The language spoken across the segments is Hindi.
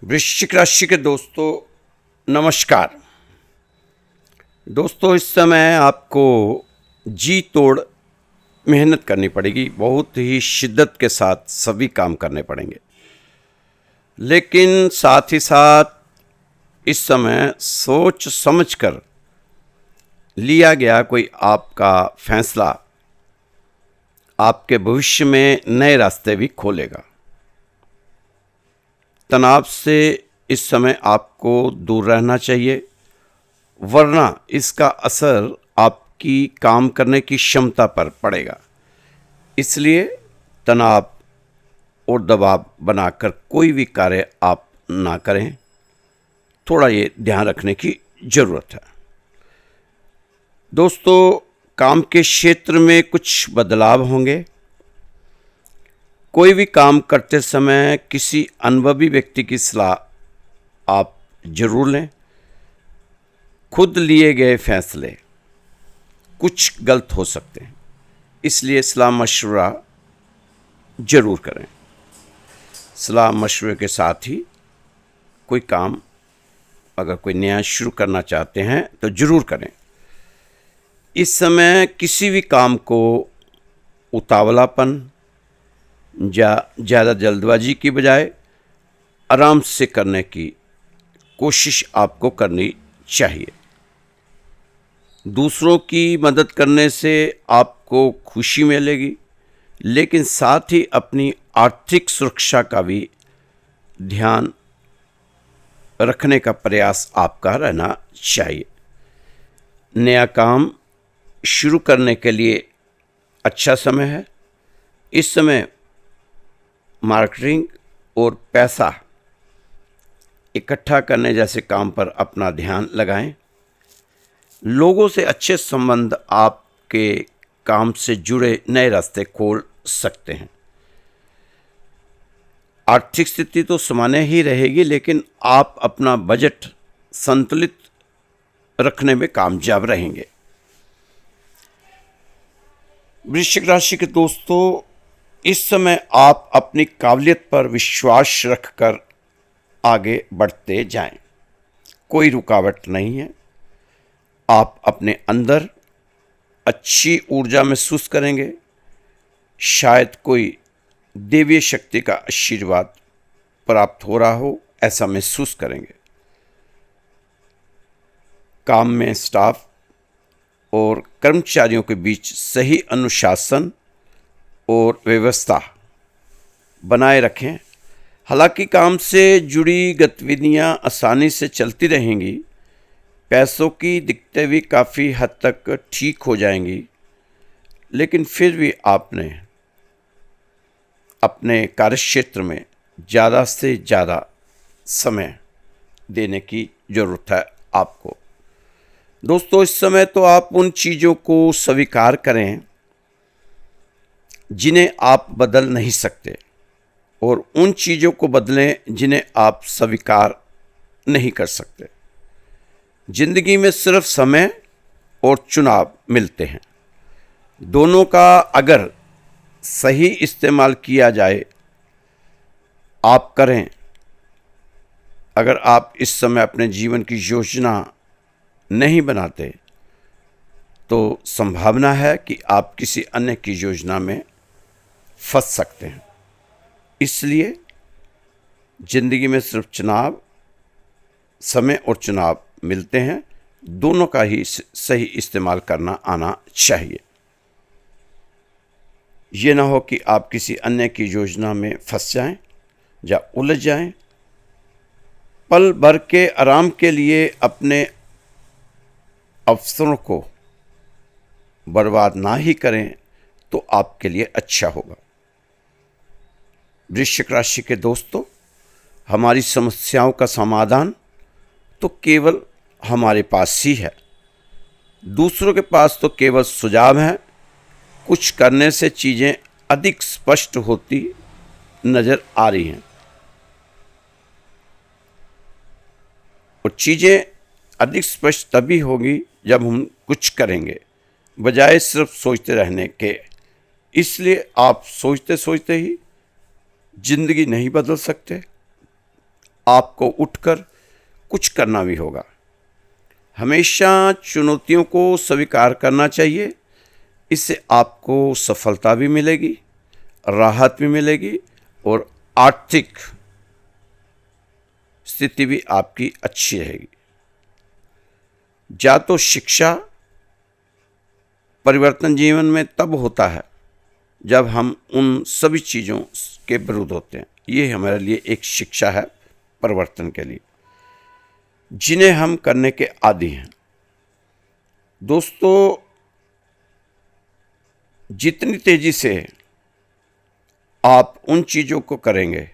वृश्चिक राशि के दोस्तों, नमस्कार। दोस्तों, इस समय आपको जी तोड़ मेहनत करनी पड़ेगी। बहुत ही शिद्दत के साथ सभी काम करने पड़ेंगे, लेकिन साथ ही साथ इस समय सोच समझकर लिया गया कोई आपका फैसला आपके भविष्य में नए रास्ते भी खोलेगा। तनाव से इस समय आपको दूर रहना चाहिए, वरना इसका असर आपकी काम करने की क्षमता पर पड़ेगा। इसलिए तनाव और दबाव बनाकर कोई भी कार्य आप ना करें। थोड़ा ये ध्यान रखने की ज़रूरत है। दोस्तों, काम के क्षेत्र में कुछ बदलाव होंगे। कोई भी काम करते समय किसी अनुभवी व्यक्ति की सलाह आप जरूर लें। खुद लिए गए फैसले कुछ गलत हो सकते हैं, इसलिए सलाह मशवरा जरूर करें। सलाह मशवरे के साथ ही कोई काम अगर कोई नया शुरू करना चाहते हैं तो जरूर करें। इस समय किसी भी काम को उतावलापन या ज़्यादा जल्दबाजी की बजाय आराम से करने की कोशिश आपको करनी चाहिए। दूसरों की मदद करने से आपको खुशी मिलेगी, लेकिन साथ ही अपनी आर्थिक सुरक्षा का भी ध्यान रखने का प्रयास आपका रहना चाहिए। नया काम शुरू करने के लिए अच्छा समय है। इस समय मार्केटिंग और पैसा इकट्ठा करने जैसे काम पर अपना ध्यान लगाएं। लोगों से अच्छे संबंध आपके काम से जुड़े नए रास्ते खोल सकते हैं। आर्थिक स्थिति तो सामान्य ही रहेगी, लेकिन आप अपना बजट संतुलित रखने में कामयाब रहेंगे। वृश्चिक राशि के दोस्तों, इस समय आप अपनी काबिलियत पर विश्वास रखकर आगे बढ़ते जाएं। कोई रुकावट नहीं है। आप अपने अंदर अच्छी ऊर्जा महसूस करेंगे। शायद कोई देवीय शक्ति का आशीर्वाद प्राप्त हो रहा हो, ऐसा महसूस करेंगे। काम में स्टाफ और कर्मचारियों के बीच सही अनुशासन और व्यवस्था बनाए रखें। हालांकि काम से जुड़ी गतिविधियां आसानी से चलती रहेंगी। पैसों की दिक्कतें भी काफ़ी हद तक ठीक हो जाएंगी, लेकिन फिर भी आपने अपने कार्यक्षेत्र में ज़्यादा से ज़्यादा समय देने की ज़रूरत है आपको। दोस्तों, इस समय तो आप उन चीज़ों को स्वीकार करें जिन्हें आप बदल नहीं सकते, और उन चीज़ों को बदलें जिन्हें आप स्वीकार नहीं कर सकते। जिंदगी में सिर्फ समय और चुनाव मिलते हैं। दोनों का अगर सही इस्तेमाल किया जाए, आप करें। अगर आप इस समय अपने जीवन की योजना नहीं बनाते, तो संभावना है कि आप किसी अन्य की योजना में फंस सकते हैं। इसलिए जिंदगी में सिर्फ समय और चुनाव मिलते हैं। दोनों का ही सही इस्तेमाल करना आना चाहिए। ये ना हो कि आप किसी अन्य की योजना में फंस जाएं या उलझ जाएं। पल भर के आराम के लिए अपने अवसरों को बर्बाद ना ही करें तो आपके लिए अच्छा होगा। वृश्चिक राशि के दोस्तों, हमारी समस्याओं का समाधान तो केवल हमारे पास ही है। दूसरों के पास तो केवल सुझाव हैं। कुछ करने से चीज़ें अधिक स्पष्ट होती नज़र आ रही हैं, और चीज़ें अधिक स्पष्ट तभी होगी जब हम कुछ करेंगे, बजाय सिर्फ सोचते रहने के। इसलिए आप सोचते सोचते ही जिंदगी नहीं बदल सकते। आपको उठकर कुछ करना भी होगा। हमेशा चुनौतियों को स्वीकार करना चाहिए। इससे आपको सफलता भी मिलेगी, राहत भी मिलेगी और आर्थिक स्थिति भी आपकी अच्छी रहेगी। या तो शिक्षा परिवर्तन जीवन में तब होता है जब हम उन सभी चीज़ों के विरुद्ध होते हैं। ये हमारे लिए एक शिक्षा है परिवर्तन के लिए, जिन्हें हम करने के आदी हैं। दोस्तों, जितनी तेजी से आप उन चीज़ों को करेंगे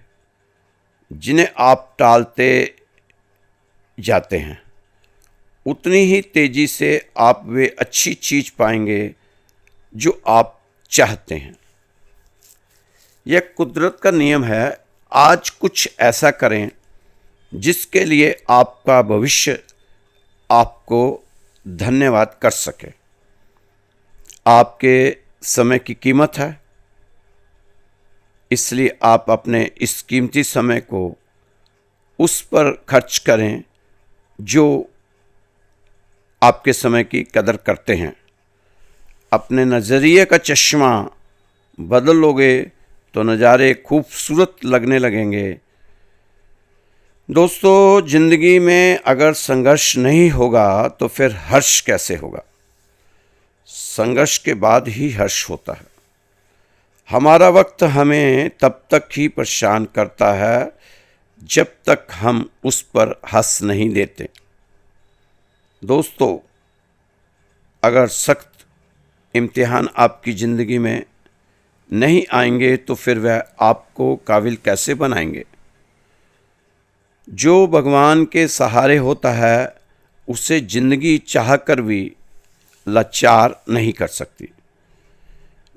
जिन्हें आप टालते जाते हैं, उतनी ही तेजी से आप वे अच्छी चीज़ पाएंगे जो आप चाहते हैं। यह कुदरत का नियम है। आज कुछ ऐसा करें जिसके लिए आपका भविष्य आपको धन्यवाद कर सके। आपके समय की कीमत है, इसलिए आप अपने इस कीमती समय को उस पर खर्च करें जो आपके समय की कदर करते हैं। अपने नज़रिए का चश्मा बदल लोगे तो नज़ारे खूबसूरत लगने लगेंगे। दोस्तों, ज़िंदगी में अगर संघर्ष नहीं होगा तो फिर हर्ष कैसे होगा? संघर्ष के बाद ही हर्ष होता है। हमारा वक्त हमें तब तक ही परेशान करता है जब तक हम उस पर हंस नहीं देते। दोस्तों, अगर सख्त इम्तिहान आपकी ज़िंदगी में नहीं आएंगे तो फिर वह आपको काबिल कैसे बनाएंगे? जो भगवान के सहारे होता है उसे ज़िंदगी चाहकर भी लाचार नहीं कर सकती।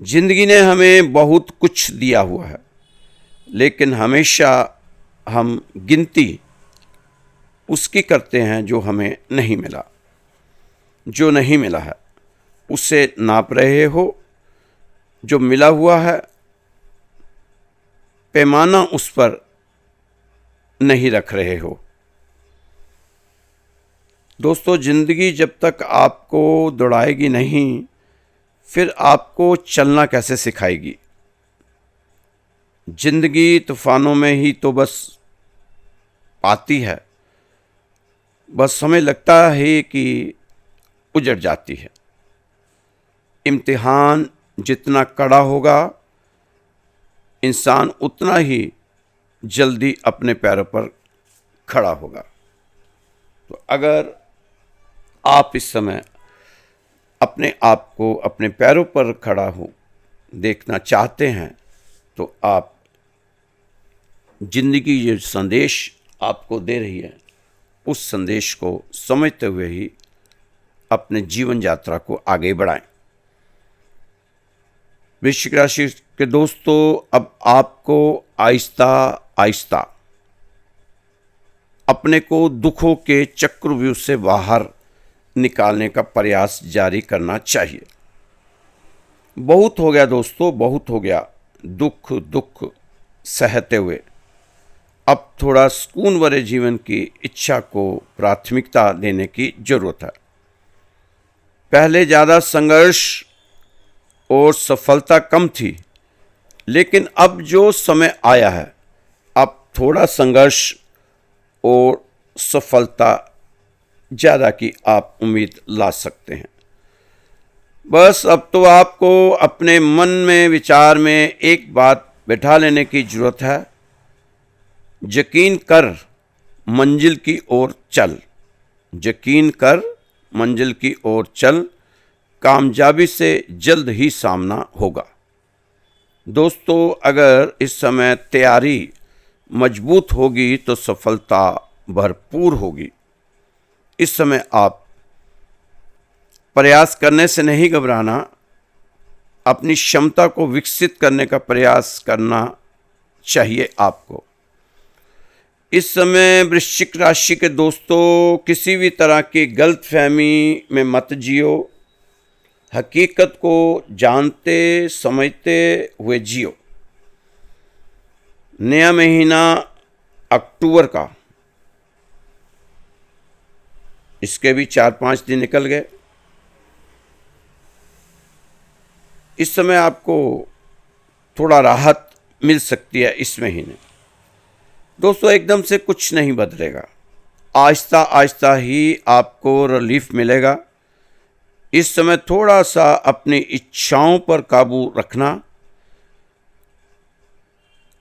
ज़िंदगी ने हमें बहुत कुछ दिया हुआ है, लेकिन हमेशा हम गिनती उसकी करते हैं जो हमें नहीं मिला। जो नहीं मिला है उसे नाप रहे हो, जो मिला हुआ है पैमाना उस पर नहीं रख रहे हो। दोस्तों, ज़िंदगी जब तक आपको दौड़ाएगी नहीं, फिर आपको चलना कैसे सिखाएगी? ज़िंदगी तूफानों में ही तो बस आती है, बस हमें लगता है कि उजड़ जाती है। इम्तिहान जितना कड़ा होगा, इंसान उतना ही जल्दी अपने पैरों पर खड़ा होगा। तो अगर आप इस समय अपने आप को अपने पैरों पर खड़ा हो देखना चाहते हैं, तो आप जिंदगी जो संदेश आपको दे रही है उस संदेश को समझते हुए ही अपने जीवन यात्रा को आगे बढ़ाएं। वृश्चिक राशि के दोस्तों, अब आपको आहिस्ता आहिस्ता अपने को दुखों के चक्रव्यूह से बाहर निकालने का प्रयास जारी करना चाहिए। बहुत हो गया दोस्तों, बहुत हो गया दुख सहते हुए। अब थोड़ा सुकून भरे जीवन की इच्छा को प्राथमिकता देने की जरूरत है। पहले ज़्यादा संघर्ष और सफलता कम थी, लेकिन अब जो समय आया है, अब थोड़ा संघर्ष और सफलता ज़्यादा की आप उम्मीद ला सकते हैं। बस अब तो आपको अपने मन में विचार में एक बात बैठा लेने की ज़रूरत है। यकीन कर मंजिल की ओर चल, यकीन कर मंजिल की ओर चल, कामयाबी से जल्द ही सामना होगा। दोस्तों, अगर इस समय तैयारी मजबूत होगी तो सफलता भरपूर होगी। इस समय आप प्रयास करने से नहीं घबराना, अपनी क्षमता को विकसित करने का प्रयास करना चाहिए आपको। इस समय वृश्चिक राशि के दोस्तों, किसी भी तरह की गलतफहमी में मत जियो। हकीकत को जानते समझते हुए जियो। नया महीना अक्टूबर का इसके भी 4-5 दिन निकल गए। इस समय आपको थोड़ा राहत मिल सकती है इस महीने। दोस्तों, एकदम से कुछ नहीं बदलेगा, आहिस्ता आहिस्ता ही आपको रिलीफ मिलेगा। इस समय थोड़ा सा अपनी इच्छाओं पर काबू रखना।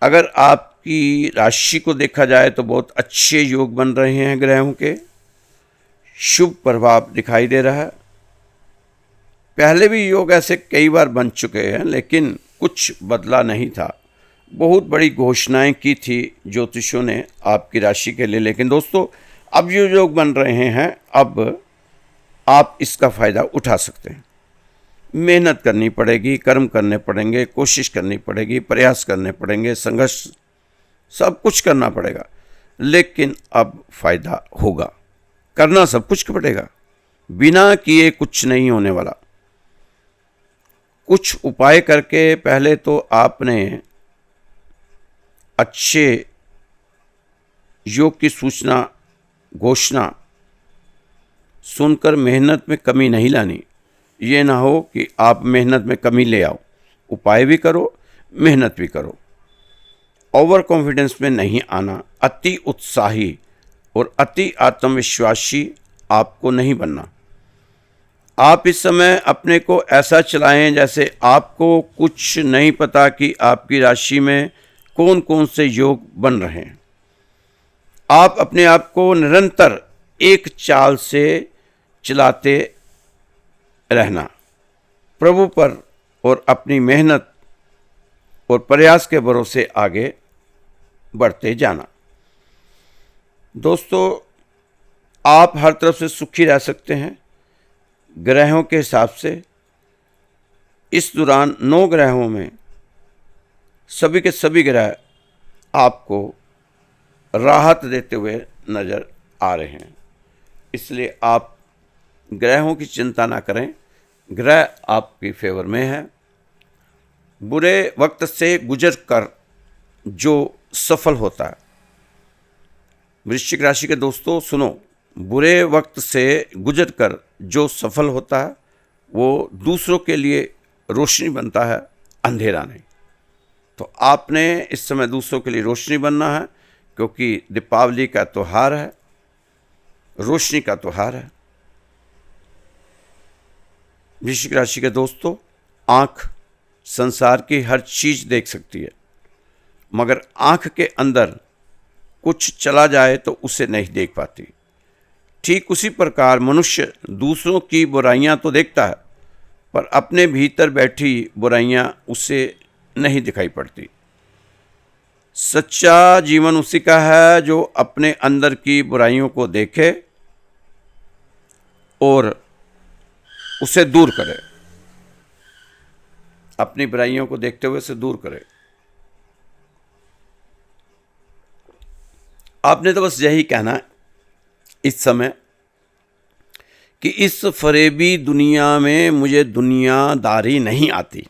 अगर आपकी राशि को देखा जाए तो बहुत अच्छे योग बन रहे हैं, ग्रहों के शुभ प्रभाव दिखाई दे रहा है। पहले भी योग ऐसे कई बार बन चुके हैं, लेकिन कुछ बदला नहीं था। बहुत बड़ी घोषणाएं की थी ज्योतिषों ने आपकी राशि के लिए, लेकिन दोस्तों अब जो योग बन रहे हैं, अब आप इसका फ़ायदा उठा सकते हैं। मेहनत करनी पड़ेगी, कर्म करने पड़ेंगे, कोशिश करनी पड़ेगी, प्रयास करने पड़ेंगे, संघर्ष सब कुछ करना पड़ेगा, लेकिन अब फ़ायदा होगा। करना सब कुछ पड़ेगा, बिना किए कुछ नहीं होने वाला। कुछ उपाय करके पहले तो आपने अच्छे योग की सूचना, घोषणा सुनकर मेहनत में कमी नहीं लानी। ये ना हो कि आप मेहनत में कमी ले आओ। उपाय भी करो, मेहनत भी करो। ओवर कॉन्फिडेंस में नहीं आना, अति उत्साही और अति आत्मविश्वासी आपको नहीं बनना। आप इस समय अपने को ऐसा चलाएं जैसे आपको कुछ नहीं पता कि आपकी राशि में कौन कौन से योग बन रहे हैं। आप अपने आप को निरंतर एक चाल से चलाते रहना, प्रभु पर और अपनी मेहनत और प्रयास के भरोसे आगे बढ़ते जाना। दोस्तों, आप हर तरफ से सुखी रह सकते हैं ग्रहों के हिसाब से। इस दौरान 9 ग्रहों में सभी के सभी ग्रह आपको राहत देते हुए नज़र आ रहे हैं, इसलिए आप ग्रहों की चिंता ना करें। ग्रह आपकी फेवर में है। बुरे वक्त से गुजर कर जो सफल होता है, वृश्चिक राशि के दोस्तों सुनो, बुरे वक्त से गुजर कर जो सफल होता है वो दूसरों के लिए रोशनी बनता है, अंधेरा नहीं। तो आपने इस समय दूसरों के लिए रोशनी बनना है, क्योंकि दीपावली का त्यौहार है, रोशनी का त्यौहार है। वृश्चिक राशि के दोस्तों, आँख संसार की हर चीज़ देख सकती है, मगर आँख के अंदर कुछ चला जाए तो उसे नहीं देख पाती। ठीक उसी प्रकार मनुष्य दूसरों की बुराइयां तो देखता है, पर अपने भीतर बैठी बुराइयां उसे नहीं दिखाई पड़ती। सच्चा जीवन उसी का है जो अपने अंदर की बुराइयों को देखे और उसे दूर करे, अपनी बुराइयों को देखते हुए उसे दूर करे। आपने तो बस यही कहना है इस समय कि इस फरेबी दुनिया में मुझे दुनियादारी नहीं आती,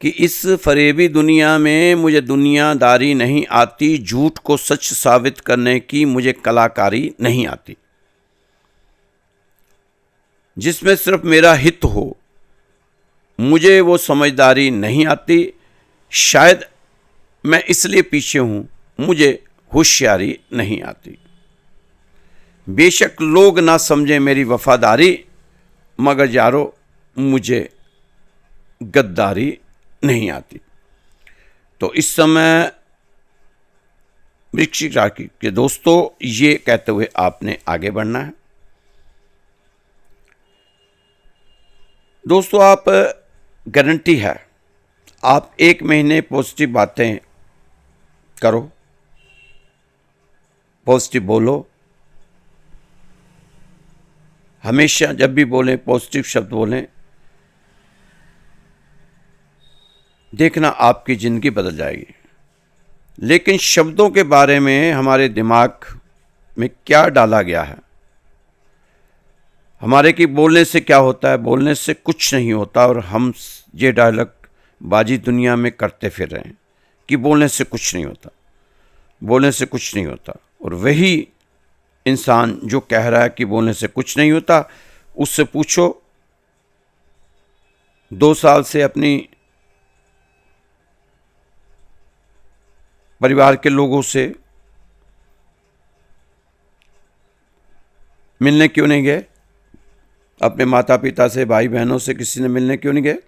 कि इस फरेबी दुनिया में मुझे दुनियादारी नहीं आती, झूठ को सच साबित करने की मुझे कलाकारी नहीं आती, जिसमें सिर्फ मेरा हित हो मुझे वो समझदारी नहीं आती। शायद मैं इसलिए पीछे हूँ, मुझे होशियारी नहीं आती। बेशक लोग ना समझे मेरी वफादारी, मगर यारो मुझे गद्दारी नहीं आती। तो इस समय वृश्चिक राशि के दोस्तों, ये कहते हुए आपने आगे बढ़ना है। दोस्तों, आप गारंटी है, आप 1 महीने पॉजिटिव बातें करो, पॉजिटिव बोलो, हमेशा जब भी बोलें पॉजिटिव शब्द बोलें, देखना आपकी ज़िंदगी बदल जाएगी। लेकिन शब्दों के बारे में हमारे दिमाग में क्या डाला गया है, हमारे की बोलने से क्या होता है, बोलने से कुछ नहीं होता, और हम ये डायलॉग बाजी दुनिया में करते फिर रहे हैं कि बोलने से कुछ नहीं होता, बोलने से कुछ नहीं होता। और वही इंसान जो कह रहा है कि बोलने से कुछ नहीं होता, उससे पूछो 2 साल से अपनी परिवार के लोगों से मिलने क्यों नहीं गए, अपने माता पिता से, भाई बहनों से किसी ने मिलने क्यों नहीं गए।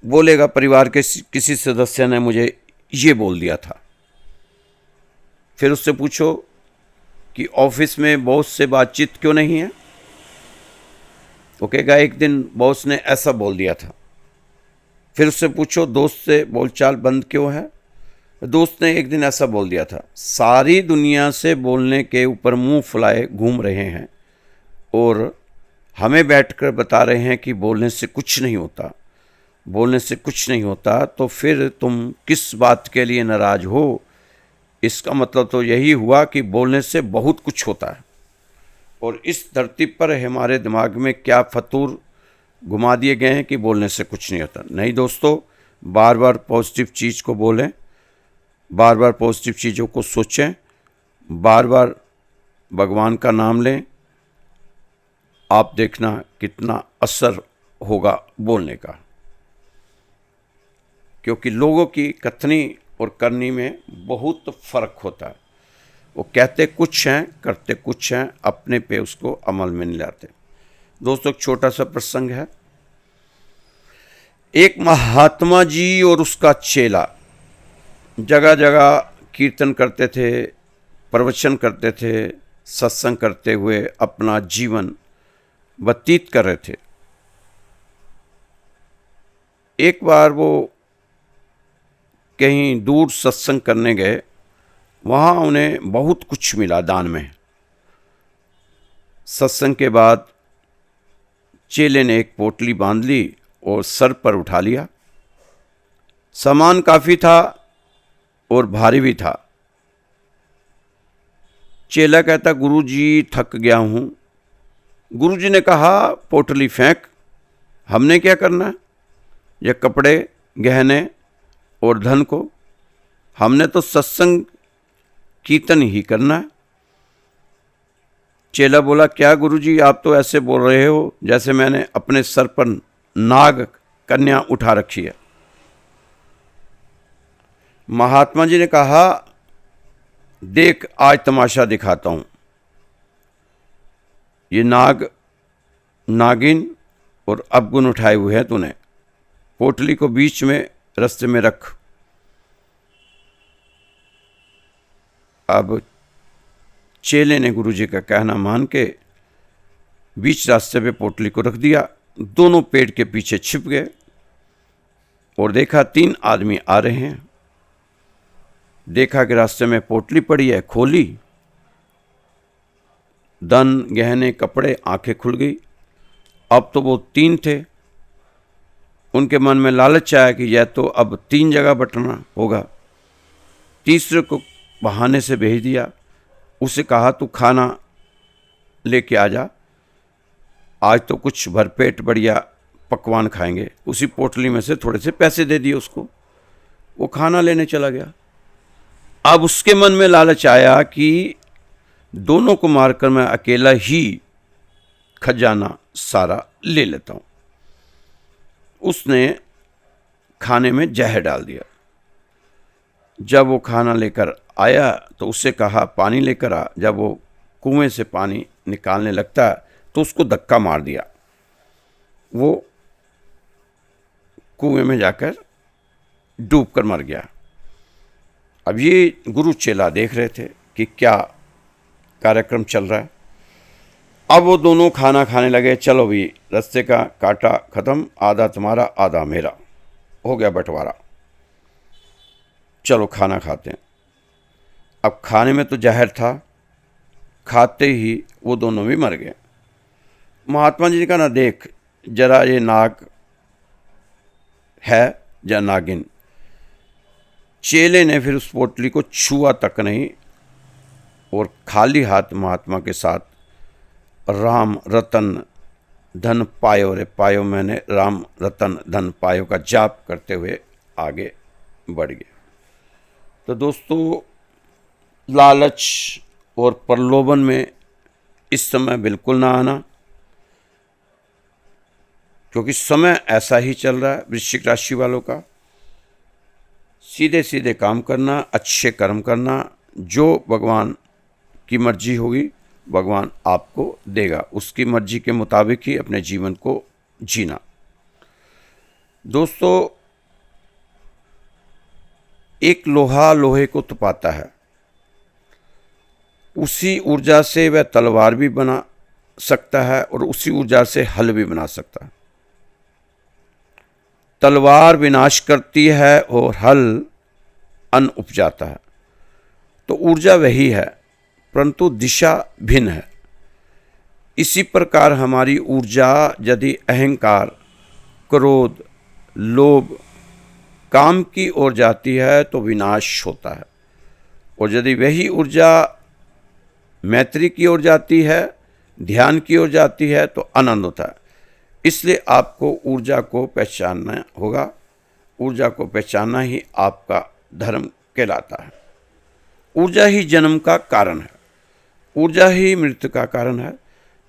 बोलेगा परिवार के किसी सदस्य ने मुझे ये बोल दिया था। फिर उससे पूछो कि ऑफिस में बॉस से बातचीत क्यों नहीं है। वो कहेगा एक दिन बॉस ने ऐसा बोल दिया था। फिर उससे पूछो दोस्त से बोलचाल बंद क्यों है। दोस्त ने एक दिन ऐसा बोल दिया था। सारी दुनिया से बोलने के ऊपर मुंह फुलाए घूम रहे हैं और हमें बैठकर बता रहे हैं कि बोलने से कुछ नहीं होता, बोलने से कुछ नहीं होता। तो फिर तुम किस बात के लिए नाराज हो। इसका मतलब तो यही हुआ कि बोलने से बहुत कुछ होता है। और इस धरती पर हमारे दिमाग में क्या फतूर घुमा दिए गए हैं कि बोलने से कुछ नहीं होता। नहीं दोस्तों, बार बार पॉजिटिव चीज़ को बोलें, बार बार पॉजिटिव चीज़ों को सोचें, बार बार भगवान का नाम लें। आप देखना कितना असर होगा बोलने का। क्योंकि लोगों की कथनी और करनी में बहुत फ़र्क होता है। वो कहते कुछ हैं, करते कुछ हैं, अपने पे उसको अमल में नहीं लाते। दोस्तों, एक छोटा सा प्रसंग है। एक महात्मा जी और उसका चेला जगह जगह कीर्तन करते थे, प्रवचन करते थे, सत्संग करते हुए अपना जीवन व्यतीत कर रहे थे। एक बार वो कहीं दूर सत्संग करने गए। वहाँ उन्हें बहुत कुछ मिला दान में। सत्संग के बाद चेले ने एक पोटली बांध ली और सर पर उठा लिया। सामान काफ़ी था और भारी भी था। चेला कहता गुरुजी थक गया हूँ। गुरुजी ने कहा पोटली फेंक, हमने क्या करना है, ये कपड़े गहने और धन को, हमने तो सत्संग कीर्तन ही करना है। चेला बोला क्या गुरुजी, आप तो ऐसे बोल रहे हो जैसे मैंने अपने सर पर नाग कन्या उठा रखी है। महात्मा जी ने कहा देख आज तमाशा दिखाता हूं। ये नाग, नागिन और अवगुण उठाए हुए हैं तूने। पोटली को बीच में रास्ते में रख। अब चेले ने गुरुजी का कहना मान के बीच रास्ते पे पोटली को रख दिया। दोनों पेड़ के पीछे छिप गए और देखा 3 आदमी आ रहे हैं। देखा कि रास्ते में पोटली पड़ी है, खोली, धन गहने कपड़े, आंखें खुल गई। अब तो वो 3 थे। उनके मन में लालच आया कि यह तो अब 3 जगह बंटना होगा। तीसरे को बहाने से भेज दिया। उसे कहा तू खाना लेके आ जा, आज तो कुछ भरपेट बढ़िया पकवान खाएंगे। उसी पोटली में से थोड़े से पैसे दे दिए उसको। वो खाना लेने चला गया। अब उसके मन में लालच आया कि दोनों को मारकर मैं अकेला ही खजाना सारा ले लेता हूं। उसने खाने में जहर डाल दिया। जब वो खाना लेकर आया तो उससे कहा पानी लेकर आ। जब वो कुएं से पानी निकालने लगता तो उसको धक्का मार दिया। वो कुएं में जाकर डूबकर मर गया। अब ये गुरु चेला देख रहे थे कि क्या कार्यक्रम चल रहा है। अब वो दोनों खाना खाने लगे। चलो भी रास्ते का कांटा खत्म, आधा तुम्हारा आधा मेरा, हो गया बंटवारा, चलो खाना खाते हैं। अब खाने में तो जहर था, खाते ही वो दोनों भी मर गए। महात्मा जी ने कहा ना देख जरा ये नाग है या नागिन। चेले ने फिर उस पोटली को छुआ तक नहीं और खाली हाथ महात्मा के साथ राम रतन धन पायो रे पायो, मैंने राम रतन धन पायो का जाप करते हुए आगे बढ़ गए। तो दोस्तों, लालच और प्रलोभन में इस समय बिल्कुल ना आना, क्योंकि समय ऐसा ही चल रहा है वृश्चिक राशि वालों का। सीधे सीधे काम करना, अच्छे कर्म करना, जो भगवान की मर्जी होगी भगवान आपको देगा, उसकी मर्जी के मुताबिक ही अपने जीवन को जीना। दोस्तों, एक लोहा लोहे को तपाता है, उसी ऊर्जा से वह तलवार भी बना सकता है और उसी ऊर्जा से हल भी बना सकता है। तलवार विनाश करती है और हल अन्न उपजाता है। तो ऊर्जा वही है, परंतु दिशा भिन्न है। इसी प्रकार हमारी ऊर्जा यदि अहंकार, क्रोध, लोभ, काम की ओर जाती है तो विनाश होता है, और यदि वही ऊर्जा मैत्री की ओर जाती है, ध्यान की ओर जाती है तो आनंद होता है। इसलिए आपको ऊर्जा को पहचानना होगा। ऊर्जा को पहचानना ही आपका धर्म कहलाता है। ऊर्जा ही जन्म का कारण है, ऊर्जा ही मृत्यु का कारण है।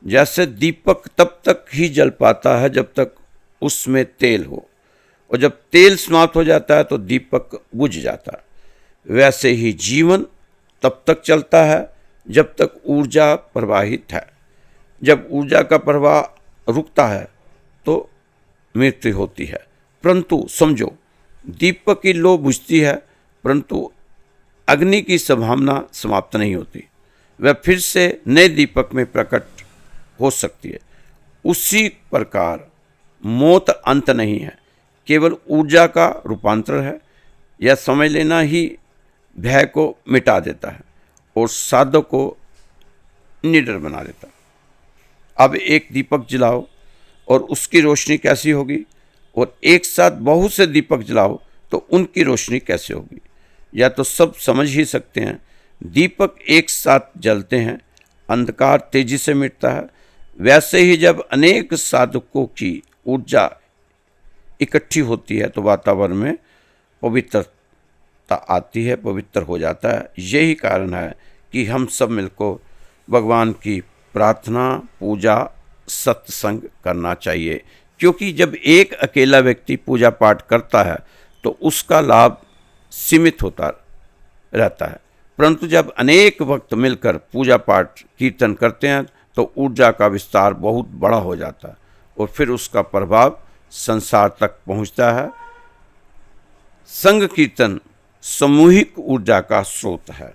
जैसे दीपक तब तक ही जल पाता है जब तक उसमें तेल हो, और जब तेल समाप्त हो जाता है तो दीपक बुझ जाता है। वैसे ही जीवन तब तक चलता है जब तक ऊर्जा प्रवाहित है। जब ऊर्जा का प्रवाह रुकता है तो मृत्यु होती है। परंतु समझो, दीपक की लौ बुझती है परंतु अग्नि की संभावना समाप्त नहीं होती, वह फिर से नए दीपक में प्रकट हो सकती है। उसी प्रकार मौत अंत नहीं है, केवल ऊर्जा का रूपांतर है। यह समझ लेना ही भय को मिटा देता है और साधक को निडर बना देता है। अब एक दीपक जलाओ और उसकी रोशनी कैसी होगी, और एक साथ बहुत से दीपक जलाओ तो उनकी रोशनी कैसे होगी। या तो सब समझ ही सकते हैं, दीपक एक साथ जलते हैं, अंधकार तेजी से मिटता है। वैसे ही जब अनेक साधकों की ऊर्जा इकट्ठी होती है तो वातावरण में पवित्रता आती है, पवित्र हो जाता है। यही कारण है कि हम सब मिलकर भगवान की प्रार्थना, पूजा, सत्संग करना चाहिए। क्योंकि जब एक अकेला व्यक्ति पूजा पाठ करता है तो उसका लाभ सीमित होता रहता है, परंतु जब अनेक भक्त मिलकर पूजा पाठ कीर्तन करते हैं तो ऊर्जा का विस्तार बहुत बड़ा हो जाता है और फिर उसका प्रभाव संसार तक पहुंचता है। संघ कीर्तन सामूहिक ऊर्जा का स्रोत है।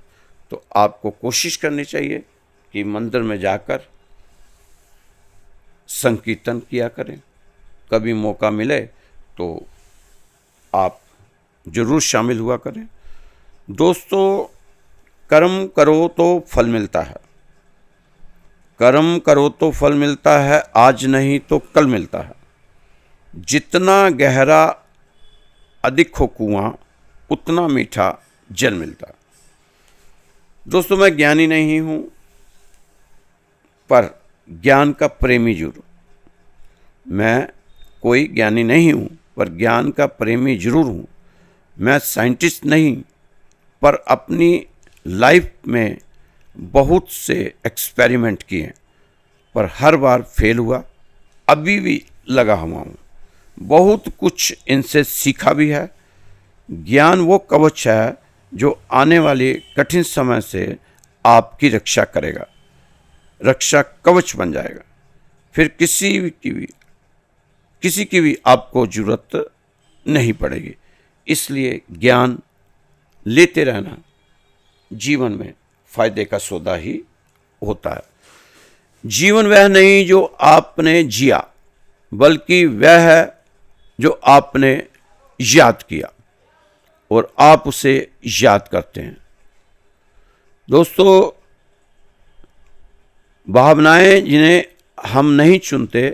तो आपको कोशिश करनी चाहिए कि मंदिर में जाकर संकीर्तन किया करें। कभी मौका मिले तो आप जरूर शामिल हुआ करें। दोस्तों, कर्म करो तो फल मिलता है, कर्म करो तो फल मिलता है, आज नहीं तो कल मिलता है। जितना गहरा अधिक हो कुआं उतना मीठा जल मिलता है। दोस्तों, मैं ज्ञानी नहीं हूं पर ज्ञान का प्रेमी जरूर। मैं कोई ज्ञानी नहीं हूं पर ज्ञान का प्रेमी जरूर हूं। मैं साइंटिस्ट नहीं पर अपनी लाइफ में बहुत से एक्सपेरिमेंट किए पर हर बार फेल हुआ, अभी भी लगा हुआ हूँ। बहुत कुछ इनसे सीखा भी है। ज्ञान वो कवच है जो आने वाले कठिन समय से आपकी रक्षा करेगा, रक्षा कवच बन जाएगा। फिर किसी की भी आपको जरूरत नहीं पड़ेगी। इसलिए ज्ञान लेते रहना जीवन में फायदे का सौदा ही होता है। जीवन वह नहीं जो आपने जिया, बल्कि वह है जो आपने याद किया और आप उसे याद करते हैं। दोस्तों, भावनाएं जिन्हें हम नहीं चुनते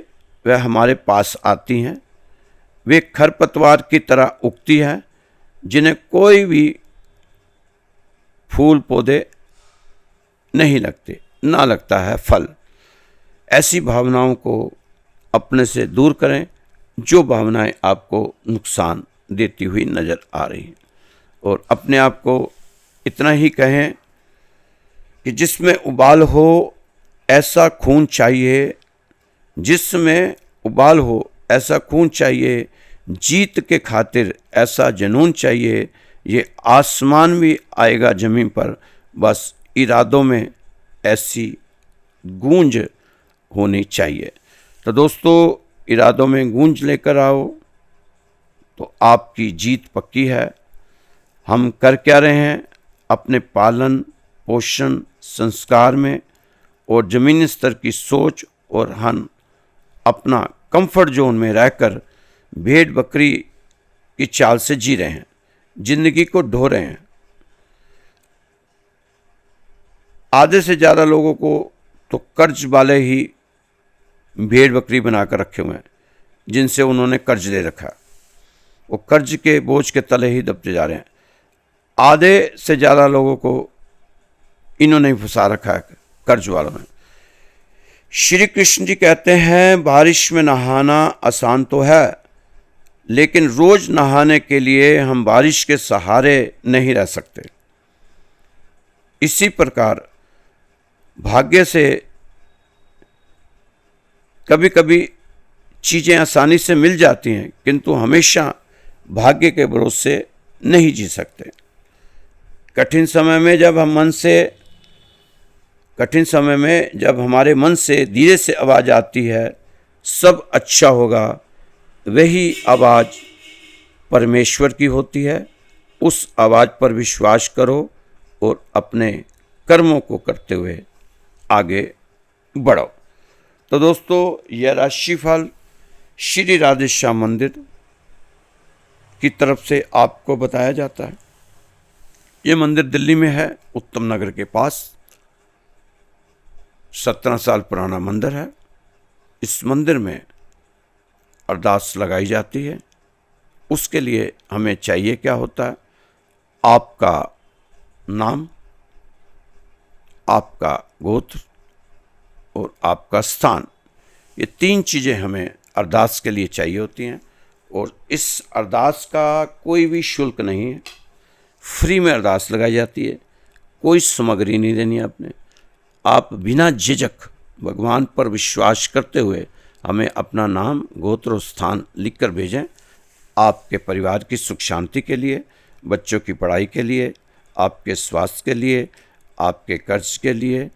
वह हमारे पास आती हैं। वे खरपतवार की तरह उगती हैं जिन्हें कोई भी फूल पौधे नहीं लगते, ना लगता है फल। ऐसी भावनाओं को अपने से दूर करें जो भावनाएं आपको नुकसान देती हुई नज़र आ रही हैं, और अपने आप को इतना ही कहें कि जिसमें उबाल हो ऐसा खून चाहिए, जिसमें उबाल हो ऐसा खून चाहिए, जीत के खातिर ऐसा जुनून चाहिए, ये आसमान भी आएगा ज़मीन पर, बस इरादों में ऐसी गूंज होनी चाहिए। तो दोस्तों, इरादों में गूंज लेकर आओ तो आपकी जीत पक्की है। हम कर क्या रहे हैं? अपने पालन पोषण संस्कार में और ज़मीनी स्तर की सोच और हम अपना कंफर्ट जोन में रहकर भेड़ बकरी की चाल से जी रहे हैं, जिंदगी को ढो रहे हैं। आधे से ज़्यादा लोगों को तो कर्ज वाले ही भेड़ बकरी बनाकर रखे हुए हैं, जिनसे उन्होंने कर्ज ले रखा है। वो कर्ज के बोझ के तले ही दबते जा रहे हैं। आधे से ज़्यादा लोगों को इन्होंने ही फंसा रखा है, कर्ज वालों ने। श्री कृष्ण जी कहते हैं, बारिश में नहाना आसान तो है, लेकिन रोज नहाने के लिए हम बारिश के सहारे नहीं रह सकते। इसी प्रकार भाग्य से कभी कभी चीज़ें आसानी से मिल जाती हैं, किंतु हमेशा भाग्य के भरोसे नहीं जी सकते। कठिन समय में जब हमारे मन से धीरे से आवाज़ आती है, सब अच्छा होगा, वही आवाज़ परमेश्वर की होती है। उस आवाज़ पर विश्वास करो और अपने कर्मों को करते हुए आगे बढ़ो। तो दोस्तों, यह राशिफल श्री राधे श्याम मंदिर की तरफ से आपको बताया जाता है। ये मंदिर दिल्ली में है, उत्तम नगर के पास। 17 साल पुराना मंदिर है। इस मंदिर में अरदास लगाई जाती है। उसके लिए हमें चाहिए क्या होता है? आपका नाम, आपका गोत्र और आपका स्थान। ये 3 चीज़ें हमें अरदास के लिए चाहिए होती हैं। और इस अरदास का कोई भी शुल्क नहीं है, फ्री में अरदास लगाई जाती है। कोई सामग्री नहीं देनी है आपने। आप बिना झिझक भगवान पर विश्वास करते हुए हमें अपना नाम, गोत्र और स्थान लिखकर भेजें। आपके परिवार की सुख शांति के लिए, बच्चों की पढ़ाई के लिए, आपके स्वास्थ्य के लिए, आपके कर्ज के लिए,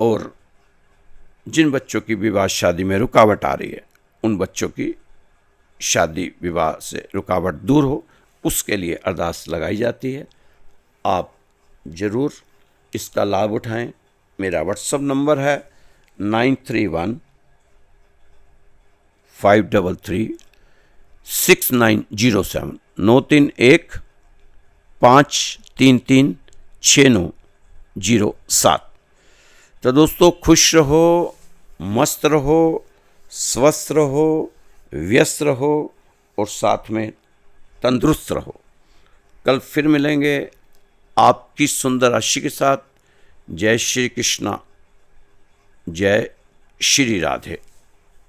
और जिन बच्चों की विवाह शादी में रुकावट आ रही है, उन बच्चों की शादी विवाह से रुकावट दूर हो, उसके लिए अरदास लगाई जाती है। आप ज़रूर इसका लाभ उठाएं। मेरा व्हाट्सएप नंबर है 9315336907 9315336907। तो दोस्तों, खुश रहो, मस्त रहो, स्वस्थ रहो, व्यस्त रहो और साथ में तंदुरुस्त रहो। कल फिर मिलेंगे आपकी सुंदर राशि के साथ। जय श्री कृष्णा, जय श्री राधे।